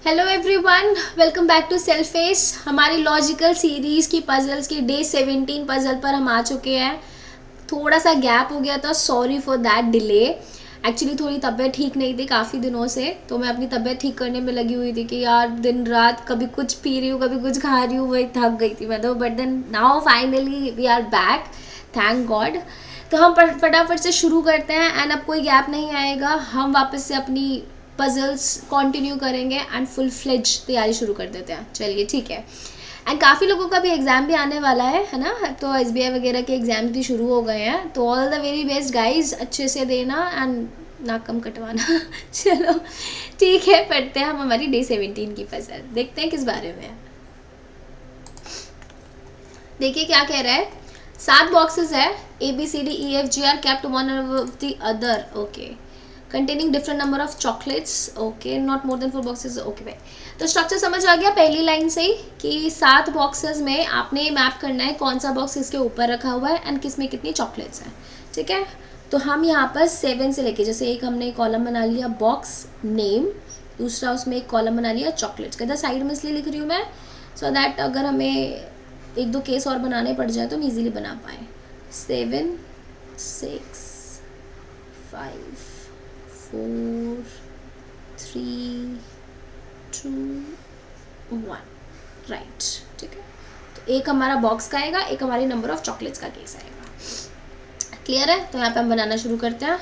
Hello everyone, welcome back to सेल्फेस। हमारी logical series की पजल्स की डे 17 पजल पर हम आ चुके हैं। थोड़ा सा गैप हो गया था, sorry for that delay. Actually थोड़ी तबीयत ठीक नहीं थी काफ़ी दिनों से, तो मैं अपनी तबीयत ठीक करने में लगी हुई थी कि यार दिन रात कभी कुछ पी रही हूँ कभी कुछ खा रही हूँ, वही थक गई थी मैं तो। But then now finally we are back, thank God. तो हम फटाफट से शुरू करते हैं एंड अब कोई गैप नहीं आएगा। हम वापस से अपनी पजल्स कंटिन्यू करेंगे एंड फुल फ्लेज तैयारी शुरू कर देते हैं। चलिए ठीक है। एंड काफ़ी लोगों का भी एग्ज़ाम भी आने वाला है ना, तो SBI वगैरह के एग्ज़ाम भी शुरू हो गए हैं, तो all the very best guys, अच्छे से देना एंड नाक कम कटवाना। चलो ठीक है, पढ़ते हैं हम हमारी डे 17 की पजल, देखते हैं किस बारे में है। देखिए क्या कह रहा है। 7 बॉक्सेस है, ABCDEFG are kept one of the other, okay, containing different number of chocolates, okay, not more than 4 boxes, okay भाई। तो स्ट्रक्चर समझ आ गया पहली लाइन से ही कि 7 बॉक्सेस में आपने मैप करना है कौन सा बॉक्स किसके ऊपर रखा हुआ है एंड किस में कितनी चॉकलेट्स हैं, ठीक है। तो हम यहाँ पर 7 से लेके, जैसे एक हमने कॉलम बना लिया बॉक्स नेम, दूसरा उसमें एक कॉलम बना लिया चॉकलेट्स का। इधर साइड में इसलिए लिख रही हूँ मैं सो दैट अगर हमें एक दो केस और बनाने पड़ जाए तो हम इजीली बना पाए। 7 6 5 4 3 2 1, राइट, ठीक है। तो एक हमारा बॉक्स का आएगा, एक हमारी नंबर ऑफ चॉकलेट्स का केस आएगा। क्लियर है? तो यहाँ पे हम बनाना शुरू करते हैं।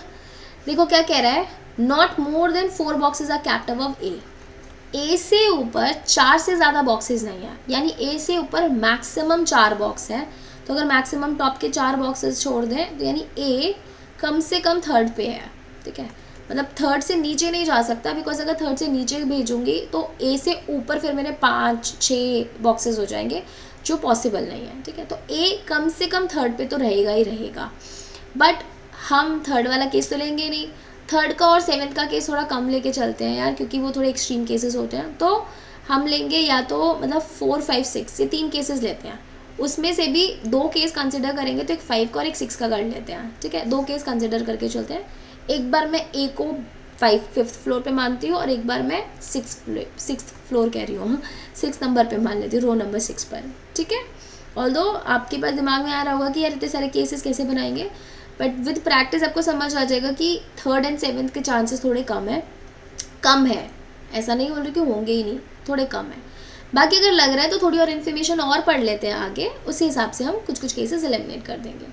देखो क्या कह रहा है, not more than 4 boxes are kept above A से ऊपर 4 से ज़्यादा बॉक्सेस नहीं है, यानी ए से ऊपर मैक्सिमम 4 बॉक्स है। तो अगर मैक्सिमम टॉप के 4 बॉक्सेस छोड़ दें तो यानी ए कम से कम थर्ड पे है, ठीक है। मतलब थर्ड से नीचे नहीं जा सकता, बिकॉज अगर थर्ड से नीचे भेजूंगी तो ए से ऊपर फिर मेरे 5-6 बॉक्सेस हो जाएंगे, जो पॉसिबल नहीं है, ठीक है। तो ए कम से कम थर्ड पे तो रहेगा ही रहेगा, बट हम थर्ड वाला केस तो लेंगे नहीं। थर्ड का और 7th का केस थोड़ा कम लेके चलते हैं यार, क्योंकि वो थोड़े एक्सट्रीम केसेस होते हैं। तो हम लेंगे या तो मतलब 4 5 6, ये 3 केसेस लेते हैं। उसमें से भी 2 केस कंसिडर करेंगे, तो एक 5 का और एक 6 का कर लेते हैं, ठीक है। 2 केस कंसिडर करके चलते हैं। एक बार मैं ए को 5th फ्लोर पे मानती हूँ और एक बार मैं 6th फ्लोर कह रही हूँ, 6 नंबर पे मान लेती हूँ, रो नंबर 6 पर, ठीक है। ऑल्दो आपके पास दिमाग में आ रहा होगा कि यार इतने सारे केसेस कैसे बनाएंगे, बट विद प्रैक्टिस आपको समझ आ जाएगा कि 3rd एंड 7th के चांसेस थोड़े कम है। ऐसा नहीं बोल रही कि होंगे ही नहीं, थोड़े कम है। बाकी अगर लग रहा है तो थोड़ी और इन्फॉर्मेशन और पढ़ लेते हैं आगे, उसी हिसाब से हम कुछ कुछ केसेस एलिमिनेट कर देंगे।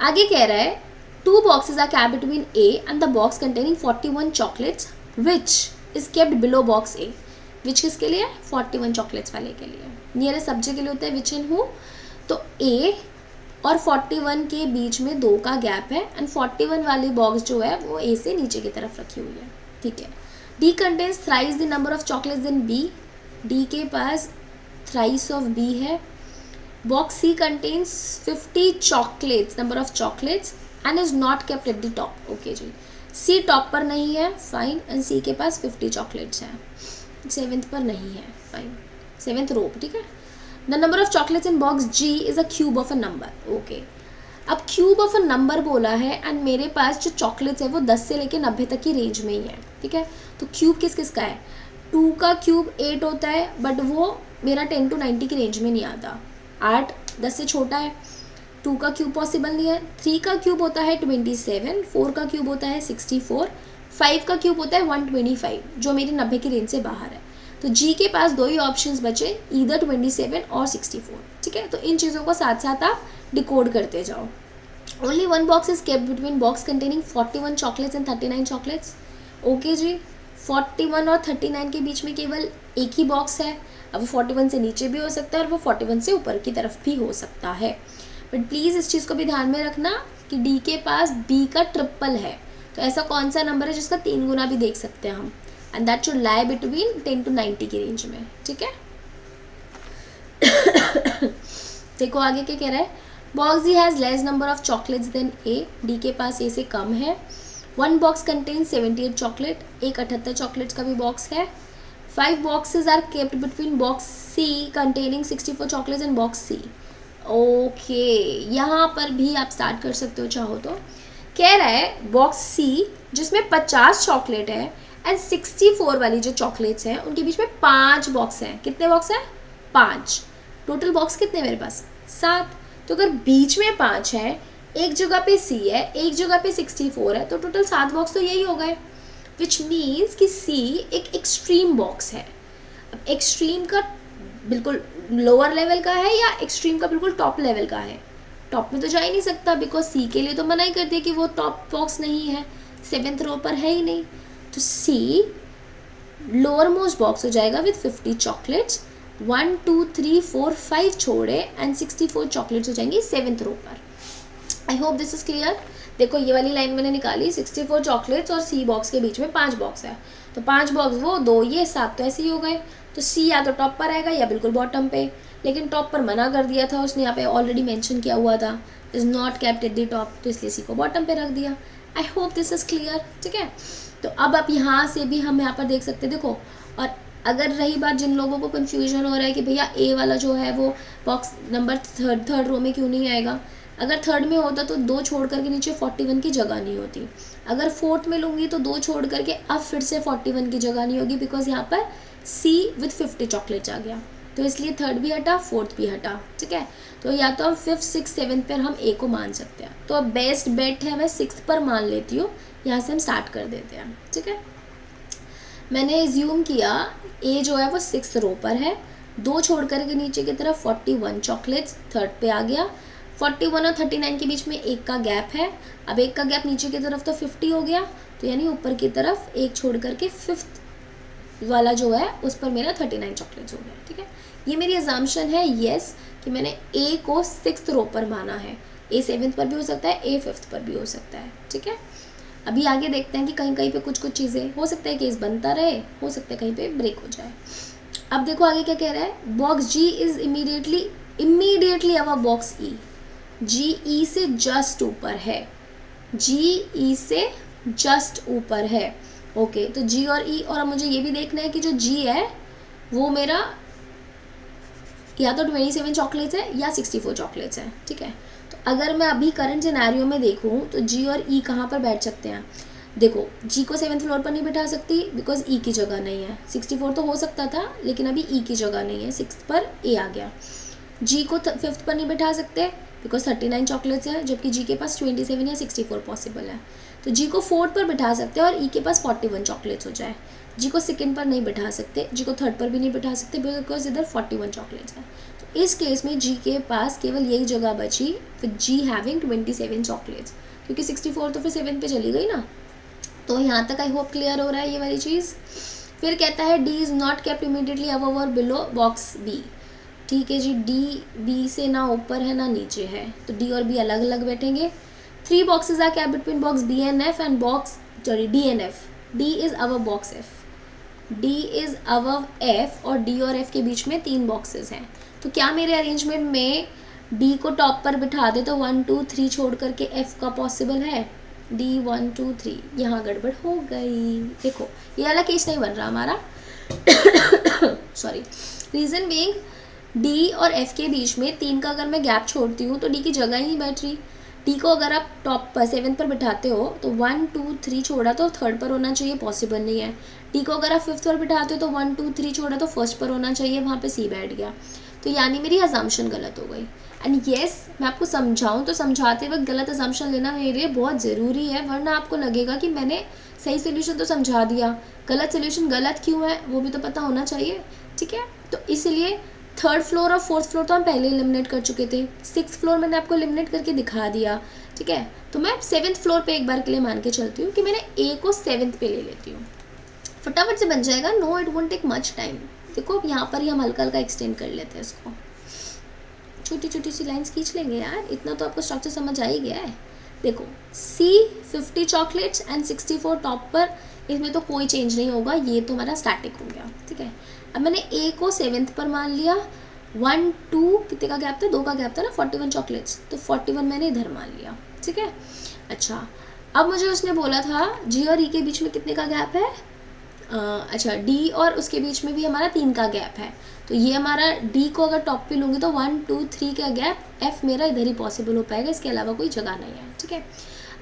आगे कह रहा है 2 boxes are kept between A and the box containing 41 chocolates which is kept below box A. Which किसके लिए? 41 चॉकलेट्स वाले के लिए। नियरेस्ट सब्जेक्ट के लिए होता है विच एंड हु। तो ए और 41 के बीच में 2 का गैप है एंड 41 वाली बॉक्स जो है वो ए से नीचे की तरफ रखी हुई है, ठीक है। D contains thrice the number of chocolates in B. D के पास थ्राइस ऑफ बी है। Box C contains 50 chocolates, number of chocolates, and is not kept at the top, okay जी। सी टॉप पर नहीं है, फाइन, एंड सी के पास 50 chocolates हैं। 7th पर नहीं है, फाइन, 7th रो, ठीक है। The number of chocolates in box G is a cube of a number, okay. अब क्यूब ऑफ अ नंबर बोला है एंड मेरे पास जो चॉकलेट्स है वो 10 से लेकर 90 तक की रेंज में ही है, ठीक है। तो क्यूब किस किस का है? 2 का क्यूब 8 होता है, बट वो मेरा 10 to 90 की रेंज में नहीं आता। 8 10 से छोटा है, 2 का क्यूब पॉसिबल नहीं है। 3 का क्यूब होता है 27, 4 का क्यूब होता है 64, 5 का क्यूब होता है 125, जो मेरी 90 की रेंज से बाहर है। तो जी के पास 2 ही ऑप्शंस बचे, ईदर 27 और 64, ठीक है। तो इन चीज़ों को साथ साथ आप डिकोड करते जाओ। Only 1 box is kept between box containing 41 chocolates and 39 chocolates, okay जी। 41 और 39 के बीच में केवल एक ही बॉक्स है। अब वो 41 से नीचे भी हो सकता है और वो 41 से ऊपर की तरफ भी हो सकता है, बट प्लीज़ इस चीज़ को भी ध्यान में रखना कि डी के पास बी का ट्रिपल है। तो ऐसा कौन सा नंबर है जिसका 3 गुना भी देख सकते हैं हम, and that should lie between 10 to 90 की रेंज में, ठीक है। देखो आगे क्या कह रहा है। Box D has less number of chocolates than A. D के पास ए से कम है। 1 बॉक्स कंटेन 78 चॉकलेट, एक 78 चॉकलेट्स का भी बॉक्स है। 5 boxes are kept between box C containing 64 chocolates and box C, okay. यहाँ पर भी आप स्टार्ट कर सकते हो चाहो तो। कह रहा है बॉक्स सी जिसमें 50 चॉकलेट है एंड 64 वाली जो चॉकलेट्स हैं उनके बीच में 5 बॉक्स हैं। कितने बॉक्स हैं? 5। टोटल बॉक्स कितने मेरे पास? 7। तो अगर बीच में 5 है, एक जगह पे C है, एक जगह पे 64 है, तो टोटल 7 बॉक्स तो यही हो गए, विच मीन्स कि C एक एक्सट्रीम बॉक्स है। अब एक्सट्रीम का बिल्कुल लोअर लेवल का है या एक्सट्रीम का बिल्कुल टॉप लेवल का है? टॉप में तो जा ही नहीं सकता, बिकॉज C के लिए तो मना ही कर दिया कि वो टॉप बॉक्स नहीं है, 7th रो पर है ही नहीं। तो C लोअर मोस्ट बॉक्स हो जाएगा विथ 50 चॉकलेट्स। 1 2 3 4 5 छोड़े एंड 64 चॉकलेट्स हो जाएंगी 7th रो पर। I hope this is clear. देखो ये वाली लाइन मैंने निकाली, 64 चॉकलेट्स और C बॉक्स के बीच में 5 बॉक्स है, तो 5 बॉक्स वो, 2 ये, 7 तो ऐसे ही हो गए। तो C या तो टॉप पर आएगा या बिल्कुल बॉटम पे, लेकिन टॉप पर मना कर दिया था उसने, यहाँ पे ऑलरेडी मेंशन किया हुआ था is not kept at the top, तो इसलिए C को बॉटम पे रख दिया। I hope this is clear. ठीक है, तो अब आप यहाँ से भी हम यहाँ पर देख सकते हैं, देखो। और अगर रही बात जिन लोगों को कन्फ्यूजन हो रहा है कि भैया A वाला जो है वो बॉक्स नंबर थर्ड रो में क्यों नहीं आएगा, अगर थर्ड में होता तो 2 छोड़ करके नीचे 41 की जगह नहीं होती। अगर फोर्थ में लूँगी तो 2 छोड़ करके अब फिर से 41 की जगह नहीं होगी, बिकॉज यहाँ पर C विथ 50 चॉकलेट्स आ गया, तो इसलिए थर्ड भी हटा, फोर्थ भी हटा। ठीक है, तो या तो हम 5th 6th 7th पर हम A को मान सकते हैं, तो अब बेस्ट बेट है मैं 6th पर मान लेती हूँ। यहाँ से हम स्टार्ट कर देते हैं। ठीक है, मैंने एज्यूम किया A जो है वो 6th रो पर है, 2 छोड़ करके नीचे की तरफ 41 चॉकलेट्स थर्ड पे आ गया। 41 और 39 के बीच में 1 का गैप है, अब 1 का गैप नीचे की तरफ तो 50 हो गया, तो यानी ऊपर की तरफ 1 छोड़ करके 5th वाला जो है उस पर मेरा 39 चॉकलेट्स हो गया। ठीक है, ये मेरी अजम्पशन है येस कि मैंने A को 6th रो पर माना है। A 7th पर भी हो सकता है, A 5th पर भी हो सकता है। ठीक है, अभी आगे देखते हैं कि कहीं कहीं पे कुछ कुछ चीज़ें हो सकता है केस बनता रहे, हो सकता है कहीं पे ब्रेक हो जाए। अब देखो आगे क्या कह रहा है, box G is immediately above box E। G E से जस्ट ऊपर है, G E से जस्ट ऊपर है। ओके, तो G और E, और अब मुझे ये भी देखना है कि जो G है वो मेरा या तो 27 चॉकलेट्स है या 64 चॉकलेट्स है। ठीक है, तो अगर मैं अभी करंट सिनेरियो में देखूं तो G और E कहाँ पर बैठ सकते हैं? देखो, G को 7th फ्लोर पर नहीं बिठा सकती बिकॉज E की जगह नहीं है। 64 तो हो सकता था लेकिन अभी E की जगह नहीं है, 6th पर A आ गया। G को 5th पर नहीं बिठा सकते बिकॉज 39 चॉकलेट्स है, जबकि G के पास 27 या 64 पॉसिबल है। तो G को 4th पर बिठा सकते हैं और E के पास 41 चॉकलेट्स हो जाए। G को 2nd पर नहीं बिठा सकते, G को 3rd पर भी नहीं बिठा सकते बिकॉज इधर 41 चॉकलेट्स है। तो इस केस में G के पास केवल यही जगह बची विद G हैविंग 27 चॉकलेट्स, क्योंकि 64 तो फिर 7 पे चली गई ना। तो यहाँ तक आई होप क्लियर हो रहा है ये वाली चीज़। फिर कहता है D is not kept immediately above और बिलो बॉक्स B। ठीक है जी, D B से ना ऊपर है ना नीचे है, तो D और B अलग अलग बैठेंगे। 3 boxes are kept between box B and F and box D and F। D is above box F, D is above F और D और F के बीच में 3 बॉक्सेस हैं। तो क्या मेरे अरेंजमेंट में D को टॉप पर बिठा दे तो 1 2 3 छोड़ करके F का पॉसिबल है? D 1 2 3, यहाँ गड़बड़ हो गई। देखो ये वाला केस नहीं बन रहा हमारा सॉरी। रीज़न बीइंग D और F के बीच में 3 का अगर मैं गैप छोड़ती हूँ तो D की जगह ही नहीं बैठ रही। D को अगर आप टॉप पर 7th पर बिठाते हो तो 1 2 3 छोड़ा तो 3rd पर होना चाहिए, पॉसिबल नहीं है। D को अगर आप 5th पर बिठाते हो तो 1 2 3 छोड़ा तो 1st पर होना चाहिए, वहाँ पे C बैठ गया। तो यानी मेरी अजम्पशन गलत हो गई। एंड येस, मैं आपको समझाऊँ तो समझाते वक्त गलत अजम्पशन लेना मेरे लिए बहुत ज़रूरी है, वरना आपको लगेगा कि मैंने सही सोल्यूशन तो समझा दिया, गलत सोल्यूशन गलत क्यों है वो भी तो पता होना चाहिए। ठीक है, तो इसलिए 3rd फ्लोर और 4th फ्लोर तो हम पहले एलिमिनेट कर चुके थे, 6th फ्लोर मैंने आपको एलिमिनेट करके दिखा दिया। ठीक है, तो मैं 7th फ्लोर पे एक बार के लिए मान के चलती हूँ कि मैंने A को 7th पे ले लेती हूँ, फटाफट से बन जाएगा। No it won't take much time. देखो अब यहाँ पर ही हम हल्का हल्का एक्सटेंड कर लेते हैं इसको, छोटी छोटी सी लाइंस खींच लेंगे यार, इतना तो आपको स्ट्रक्चर समझ आ ही गया है। देखो C 50 चॉकलेट्स एंड 64 टॉप पर, इसमें तो कोई चेंज नहीं होगा, ये तो हमारा स्टैटिक हो गया। ठीक है, अब मैंने A को 7th पर मान लिया, 1 2 कितने का गैप था, 2 का गैप था ना, 41 चॉकलेट्स, तो 41 मैंने इधर मान लिया। ठीक है, अच्छा अब मुझे उसने बोला था G और E के बीच में कितने का गैप है, अच्छा D और उसके बीच में भी हमारा 3 का गैप है, तो ये हमारा D को अगर टॉप पे लूँगी तो 1 2 3 का गैप, F मेरा इधर ही पॉसिबल हो पाएगा, इसके अलावा कोई जगह नहीं है। ठीक है,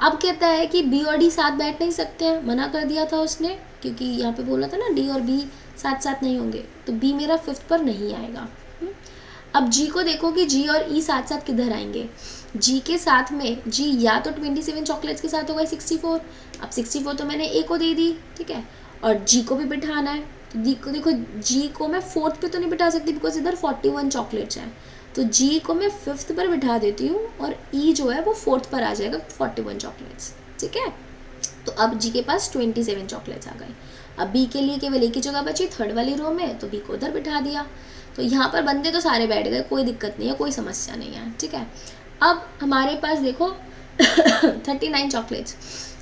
अब कहता है कि बी और डी साथ बैठ नहीं सकते हैं, मना कर दिया था उसने, क्योंकि यहाँ पे बोला था ना डी और बी साथ साथ नहीं होंगे, तो बी मेरा 5th पर नहीं आएगा। अब जी को देखो कि जी और ई साथ साथ किधर आएंगे। जी के साथ में जी या तो 27 चॉकलेट्स के साथ होगा 64। अब 64 तो मैंने ए को दे दी, ठीक है, और जी को भी बिठाना है। तो डी को देखो, जी को मैं 4th पे तो नहीं बिठा सकती बिकॉज इधर 41 चॉकलेट्स हैं, तो जी को मैं 5th पर बिठा देती हूँ और ई जो है वो 4th पर आ जाएगा 41 चॉकलेट्स, ठीक है। तो अब जी के पास 27 चॉकलेट्स आ गए। अब बी के लिए केवल एक ही जगह बची 3rd वाली रो में, तो बी को उधर बिठा दिया। तो यहाँ पर बंदे तो सारे बैठ गए, कोई दिक्कत नहीं है, कोई समस्या नहीं है, ठीक है। अब हमारे पास देखो 39 चॉकलेट्स,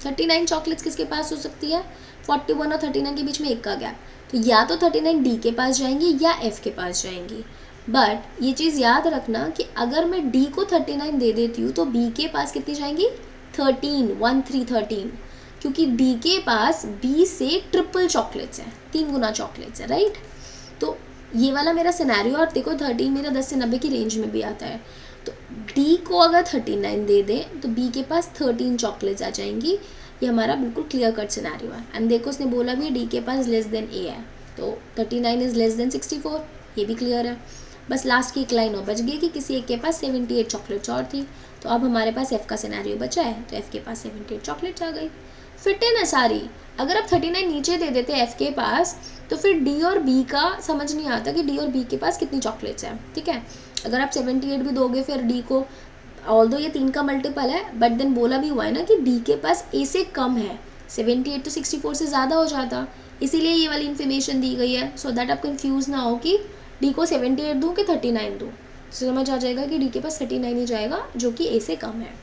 39 चॉकलेट्स किसके पास हो सकती है, 41 और 39 के बीच में एक का गैप, तो या तो 39 डी के पास जाएंगी या एफ के पास जाएंगी। बट ये चीज़ याद रखना कि अगर मैं डी को 39 दे देती हूँ तो बी के पास कितनी जाएंगी, 13, क्योंकि डी के पास बी से ट्रिपल चॉकलेट्स हैं, 3 गुना चॉकलेट्स है, राइट। तो ये वाला मेरा सिनेरियो, और देखो 13 मेरा 10 से 90 की रेंज में भी आता है। तो डी को अगर 39 दे दें तो बी के पास 13 चॉकलेट्स आ जाएंगी। ये हमारा बिल्कुल क्लियर कट सिनेरियो है। एंड देखो उसने बोला भी डी के पास लेस देन ए है, तो 39 इज़ लेस देन 64, ये भी क्लियर है। बस लास्ट की एक लाइन और बच गई कि किसी एक के पास 78 चॉकलेट्स और थी। तो अब हमारे पास एफ़ का सिनेरियो बचा है, तो एफ़ के पास 78 चॉकलेट्स आ गई। फिट है ना सारी। अगर आप 39 नीचे दे देते एफ़ के पास तो फिर डी और बी का समझ नहीं आता कि डी और बी के पास कितनी चॉकलेट्स हैं, ठीक है। अगर आप 78 भी दोगे फिर डी को, ऑल्दो ये 3 का मल्टीपल है, बट देन बोला भी हुआ है ना कि डी के पास ए से कम है, 78 तो 64 से ज़्यादा हो जाता, इसीलिए ये वाली इन्फॉर्मेशन दी गई है, सो दैट आप कंफ्यूज ना हो कि डी को 78 दूँ कि 39 दूँ। तो समझ आ जाएगा कि डी के पास 39 ही जाएगा जो कि ए से कम है।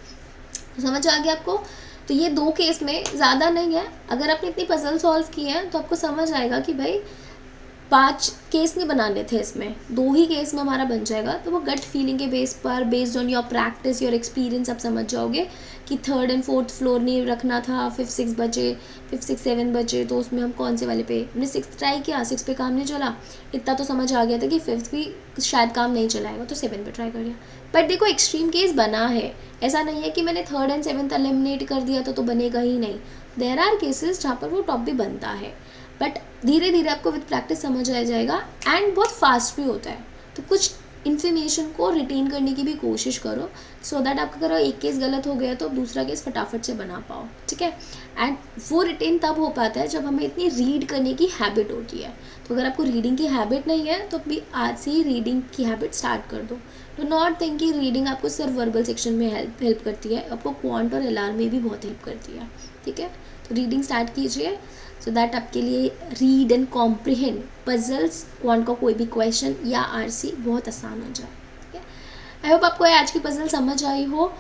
तो समझ आ गया आपको। तो ये 2 केस में ज़्यादा नहीं है, अगर आपने इतनी पजल सॉल्व की है तो आपको समझ आएगा कि भाई 5 केस नहीं बनाने थे, इसमें 2 ही केस में हमारा बन जाएगा। तो वो गट फीलिंग के बेस पर, based on your practice, your experience, आप समझ जाओगे कि 3rd एंड 4th फ्लोर नहीं रखना था, 5th 6 बचे, 5th 6 7 बचे, तो उसमें हम कौन से वाले पे, हमने 6th ट्राई किया, 6 पे काम नहीं चला, इतना तो समझ आ गया था कि 5th भी शायद काम नहीं चलाएगा, तो 7 पे ट्राई कर लिया। बट देखो एक्सट्रीम केस बना है, ऐसा नहीं है कि मैंने 3rd एंड 7th एलिमिनेट कर दिया तो बनेगा ही नहीं। देयर आर केसेस जहाँ पर वो टॉप भी बनता है, बट धीरे धीरे आपको विद प्रैक्टिस समझ आ जाएगा, एंड बहुत फास्ट भी होता है। तो कुछ इन्फॉर्मेशन को रिटेन करने की भी कोशिश करो, सो दैट आपका अगर एक केस गलत हो गया तो दूसरा केस फटाफट से बना पाओ, ठीक है। एंड वो रिटेन तब हो पाता है जब हमें इतनी रीड करने की हैबिट होती है। तो अगर आपको रीडिंग की हैबिट नहीं है तो अभी आज से ही रीडिंग की हैबिट स्टार्ट कर दो। डू नॉट थिंक कि रीडिंग आपको सिर्फ वर्बल सेक्शन में हेल्प करती है, आपको क्वांट और एलआर में भी बहुत हेल्प करती है, ठीक है। तो रीडिंग स्टार्ट कीजिए सो दैट आपके लिए read and comprehend puzzles, quant का कोई भी क्वेश्चन या आरसी बहुत आसान हो जाए, ठीक है। आई होप आपको आज की पजल समझ आई हो।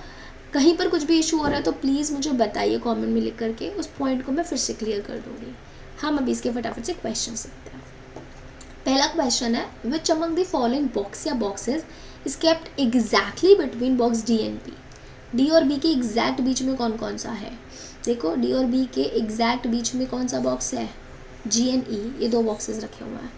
कहीं पर कुछ भी इशू हो रहा है तो प्लीज़ मुझे बताइए कमेंट में लिख करके, उस पॉइंट को मैं फिर से क्लियर कर दूँगी। हम अभी इसके फटाफट से क्वेश्चन सीखते हैं। पहला क्वेश्चन है, which among the following box या boxes is kept exactly between box D and B. D और बी के एग्जैक्ट बीच में कौन कौन सा है। देखो डी और बी के एग्जैक्ट बीच में कौन सा बॉक्स है, जी एंड ई, ये 2 बॉक्सेस रखे हुए हैं,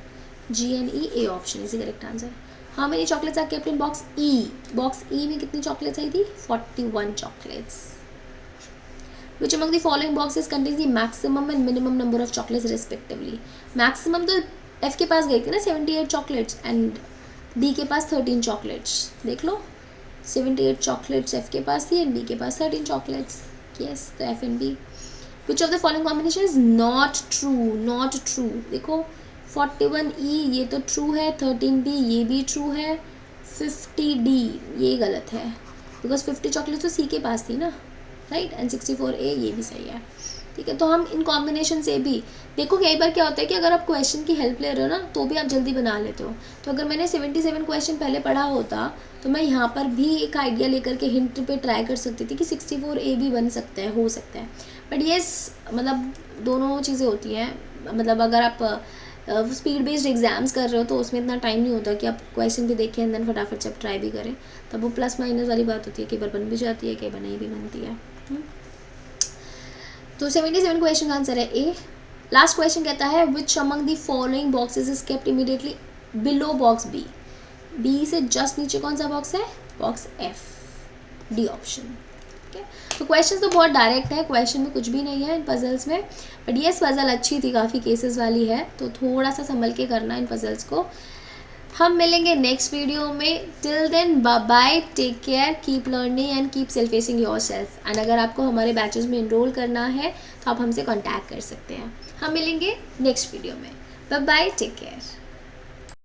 G and E, A option is the correct answer. How many chocolates are kept in box E. Box E में कितनी चॉकलेट्स आई थी, 41 chocolates. Which among the following boxes contains the maximum and minimum number of chocolates respectively. Maximum तो F के पास गई थी ना 78 चॉकलेट्स, एंड डी के पास 13 चॉकलेट्स। देख लो 78 चॉकलेट्स एफ के पास थी एंड डी के पास 13 चॉकलेट्स। यस, तो F and B. Which of the following combination is not true, not true. देखो 41 ई ये तो ट्रू है, 13 बी ये भी ट्रू है, 50 डी ये गलत है बिकॉज 50 चॉकलेट्स तो सी के पास थी ना, राइट, एंड 64 ए ये भी सही है, ठीक है। तो हम इन कॉम्बिनेशन से भी देखो, कई बार क्या होता है कि अगर आप क्वेश्चन की हेल्प ले रहे हो ना तो भी आप जल्दी बना लेते हो। तो अगर मैंने 77 क्वेश्चन पहले पढ़ा होता तो मैं यहाँ पर भी एक आइडिया लेकर के हिंट पे ट्राई कर सकती थी कि 64 ए भी बन सकता है, हो सकता है। बट येस, मतलब दोनों चीज़ें होती हैं। मतलब अगर आप स्पीड बेस्ड एग्जाम्स कर रहे हो तो उसमें इतना टाइम नहीं होता कि आप क्वेश्चन भी देखें एंड देन फटाफट से आप ट्राई भी करें, तब वो प्लस माइनस वाली बात होती है, कई बार बन भी जाती है, कई बार नहीं भी बनती है। तो 77 क्वेश्चन का आंसर है ए। लास्ट क्वेश्चन कहता है, which among the following boxes is kept immediately below box B. B से जस्ट नीचे कौन सा बॉक्स है, बॉक्स एफ, डी ऑप्शन। ठीक है। तो क्वेश्चन तो बहुत डायरेक्ट है, क्वेश्चन में कुछ भी नहीं है इन पजल्स में, बट ये पजल अच्छी थी, काफ़ी केसेस वाली है, तो थोड़ा सा संभल के करना इन पजल्स को। हम मिलेंगे नेक्स्ट वीडियो में। Till then bye bye, take care, keep learning and keep self assessing yourself. And अगर आपको हमारे बैचेस में इनरोल करना है तो आप हमसे कॉन्टैक्ट कर सकते हैं। हम मिलेंगे नेक्स्ट वीडियो में। Bye bye, take care.